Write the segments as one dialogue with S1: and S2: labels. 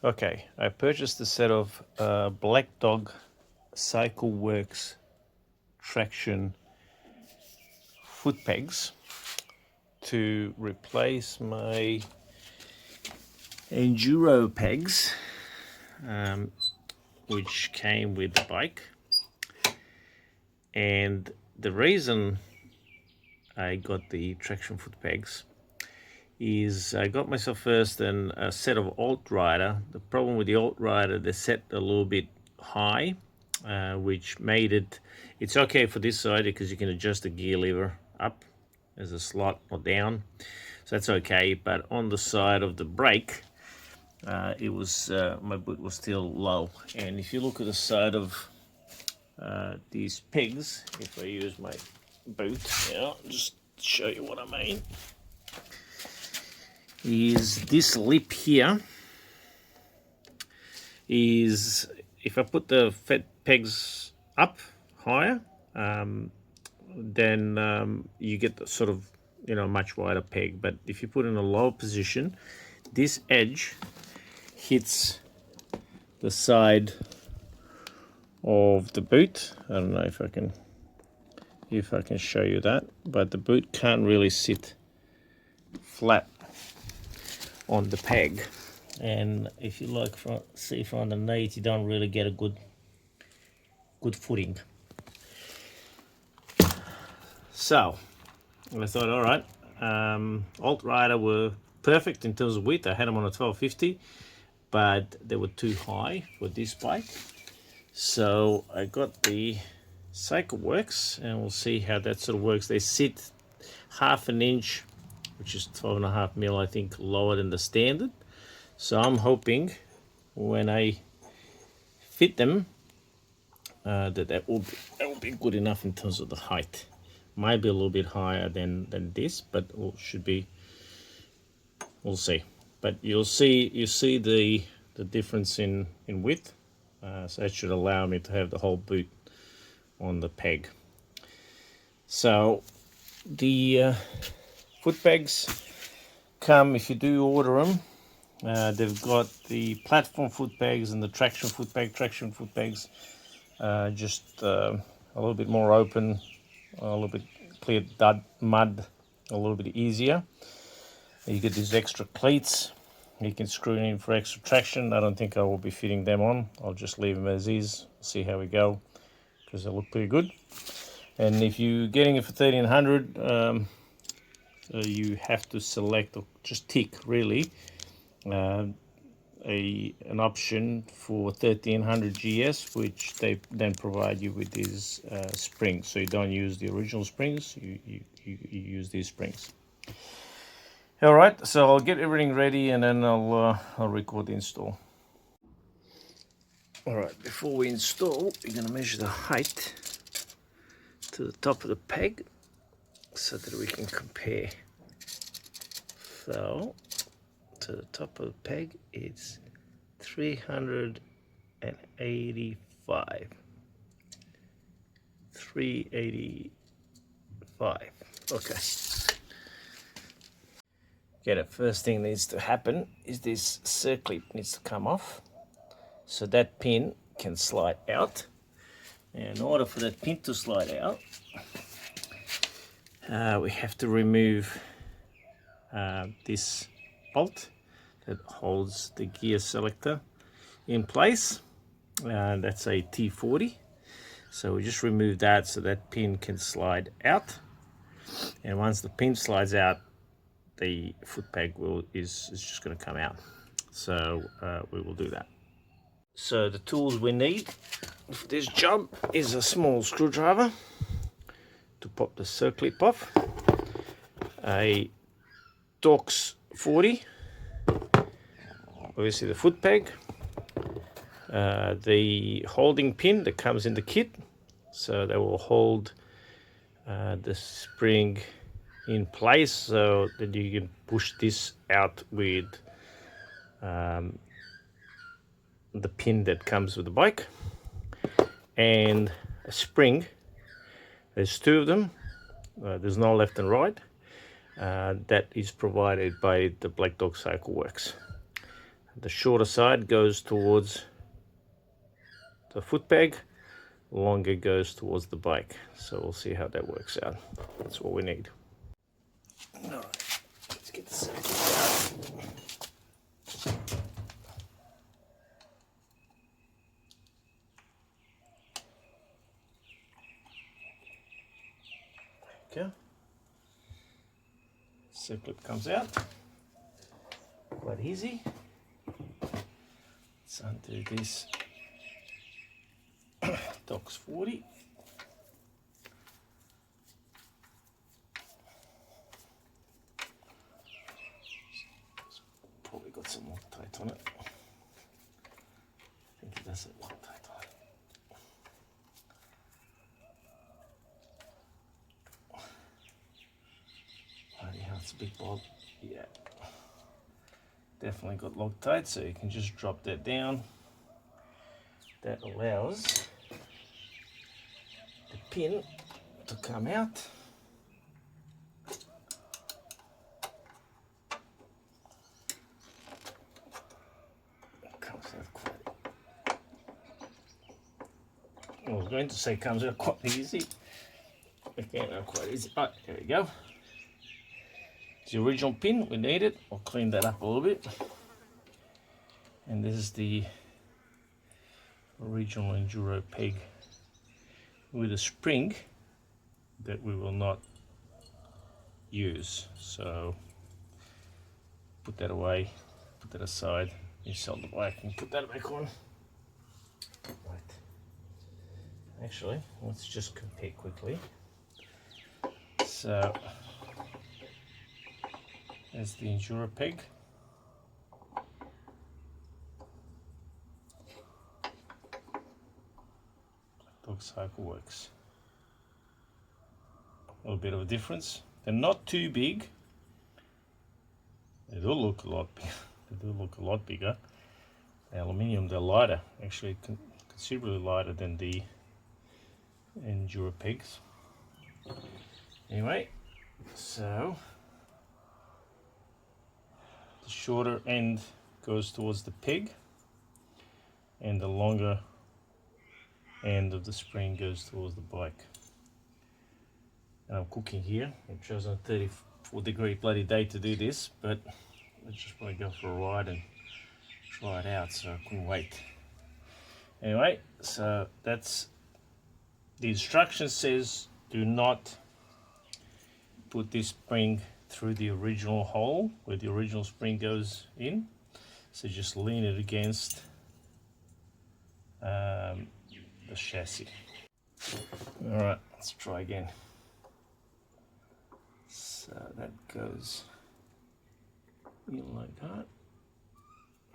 S1: Okay, I purchased a set of Black Dog Cycle Works traction foot pegs to replace my enduro pegs, which came with the bike. And the reason I got the traction foot pegs is I got myself first a set of Alt-Rider. The problem with the Alt-Rider, they're set a little bit high, which made it's okay for this side because you can adjust the gear lever up as a slot or down, so that's okay. But on the side of the brake, it was my boot was still low. And if you look at the side of these pegs, if I use my boot, I'll just show you what I mean. Is this lip here is, if I put the pegs up higher, then you get the sort of, much wider peg. But if you put in a low position, this edge hits the side of the boot. I don't know if I can show you that, but the boot can't really sit flat on the peg, and if you see from underneath, you don't really get a good footing. So I thought, all right, Alt-Rider were perfect in terms of width. I had them on a 1250, but they were too high for this bike. So I got the Cycle Works, and we'll see how that sort of works. They sit half an inch, which is 12.5 mil, I think, lower than the standard. So I'm hoping when I fit them, that will be good enough in terms of the height. Might be a little bit higher than this, but should be. We'll see. But you see the difference in width. So that should allow me to have the whole boot on the peg. So the foot pegs come, if you do order them, they've got the platform foot pegs and the traction foot peg. Traction foot pegs just a little bit more open, a little bit clear mud, a little bit easier. You get these extra cleats. You can screw it in for extra traction. I don't think I will be fitting them on. I'll just leave them as is, see how we go, because they look pretty good. And if you're getting it for 1300, you have to select, or just tick really, an option for 1300GS, which they then provide you with these springs. So you don't use the original springs, you use these springs. All right, so I'll get everything ready and then I'll record the install. All right, before we install, we're going to measure the height to the top of the peg so that we can compare. So to the top of the peg, it's 385. 385. Okay. Okay, the first thing that needs to happen is this circlip needs to come off, so that pin can slide out. And in order for that pin to slide out, we have to remove this bolt that holds the gear selector in place. That's a T40. So we just remove that so that pin can slide out. And once the pin slides out, the foot peg is just going to come out. So we will do that. So the tools we need for this job is a small screwdriver to pop the circlip off, a Torx 40, obviously the foot peg, the holding pin that comes in the kit, so that will hold the spring in place so that you can push this out with the pin that comes with the bike, and a spring. There's two of them, there's no left and right. That is provided by the Black Dog Cycle Works. The shorter side goes towards the foot peg, longer goes towards the bike. So we'll see how that works out. That's what we need. All right, let's get the circuit out. Okay. Circlip comes out. Quite easy. Let's undo this Docs 40. Probably got some Loctite on it. I think it does have Loctite on it. Bloody hell, it's a big bob. Yeah. Definitely got Loctite, so you can just drop that down. That allows the pin to come out. Comes out quite. I was going to say comes out quite easy. It came out quite easy. Right, there we go. It's the original pin, we need it. I'll clean that up a little bit. And this is the original Enduro peg with a spring that we will not use. So put that away, put that aside, you sell the bike and put that back on. Right. Actually, let's just compare quickly. So there's the Enduro peg. Dog cycle works. A little bit of a difference. They're not too big. They do look a lot bigger. They do look a lot bigger. The aluminium, they're lighter, actually considerably lighter than the Enduro pegs. Anyway, so the shorter end goes towards the peg and the longer end of the spring goes towards the bike. And I'm cooking here. I've chosen a 34-degree bloody day to do this, but I just want to go for a ride and try it out, so I couldn't wait. Anyway, so that's the instruction says do not put this spring through the original hole where the original spring goes in. So just lean it against the chassis. All right, let's try again. So that goes in like that.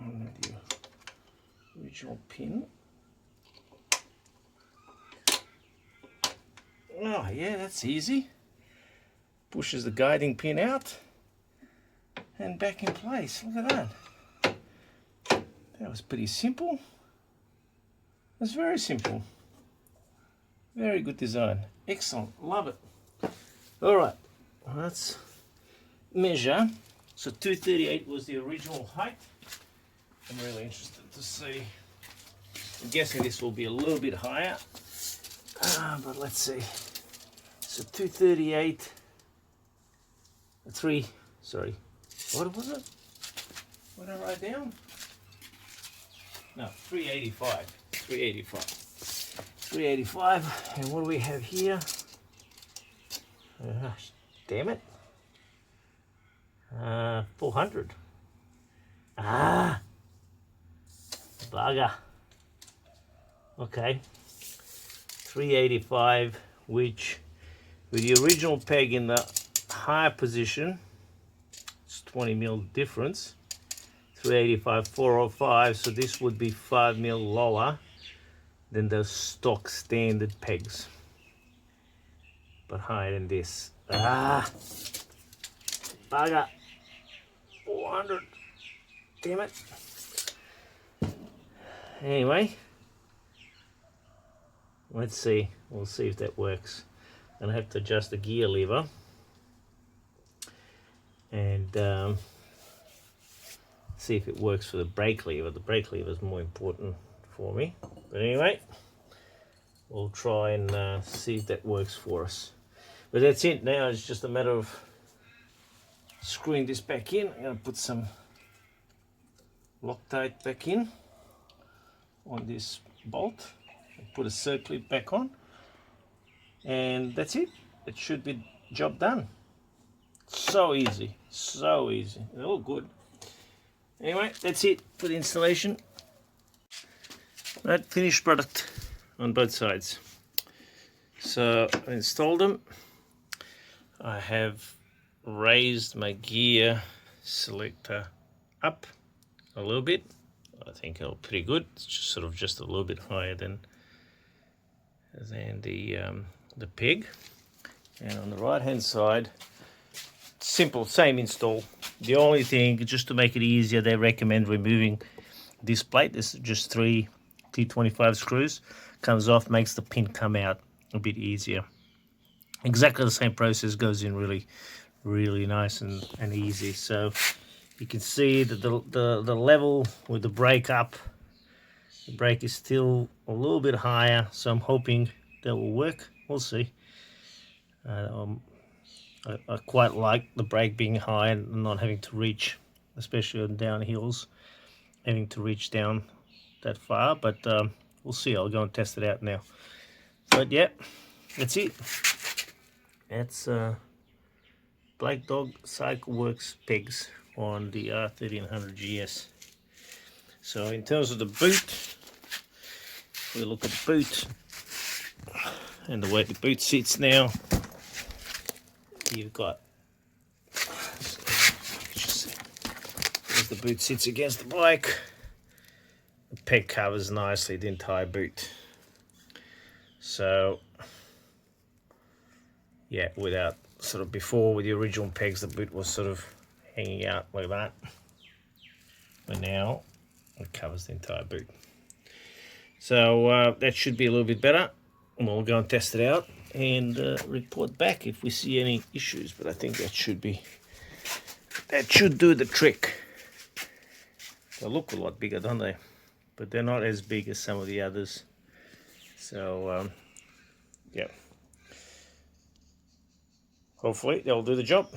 S1: And the original pin. Oh yeah, that's easy. Pushes the guiding pin out and back in place. Look at that. That was pretty simple. That's very simple. Very good design. Excellent. Love it. All right. Let's measure. So 238 was the original height. I'm really interested to see. I'm guessing this will be a little bit higher. But let's see. So 238. What was it? What did I write down? No, 385. 385. And what do we have here? Damn it. 400. Bugger. Okay. 385, which with the original peg in the higher position, it's 20 mil difference. 385, 405, so this would be 5 mil lower than the stock standard pegs, but higher than this. Bugger. 400. Damn it. Anyway, let's see. We'll see if that works. And I have to adjust the gear lever. And see if it works for the brake lever. The brake lever is more important for me. But anyway, we'll try and see if that works for us. But that's it. Now it's just a matter of screwing this back in. I'm going to put some Loctite back in on this bolt. Put a circlip back on. And that's it. It should be job done. So easy. So easy. They're all good. Anyway, that's it for the installation. Right, finished product on both sides. So I installed them. I have raised my gear selector up a little bit. I think it'll pretty good. It's just a little bit higher than the peg. And on the right hand side, simple, same install. The only thing, just to make it easier, they recommend removing this plate. This is just 3 T25 screws. Comes off, makes the pin come out a bit easier. Exactly the same process, goes in really nice and easy. So you can see that the level with the brake up, the brake is still a little bit higher, so I'm hoping that will work. We'll see. I quite like the brake being high and not having to reach, especially on downhills, having to reach down that far, but we'll see. I'll go and test it out now. But yeah, that's it. That's Black Dog Cycle Works pegs on the R1300GS. So in terms of the boot, if we look at the boot and the way the boot sits now, you've got, as the boot sits against the bike, the peg covers nicely the entire boot. So yeah, without sort of before with the original pegs, the boot was sort of hanging out like that, but now it covers the entire boot. So that should be a little bit better. We'll go and test it out and report back if we see any issues, but I think that should do the trick. They look a lot bigger, don't they? But they're not as big as some of the others. So yeah, hopefully they'll do the job.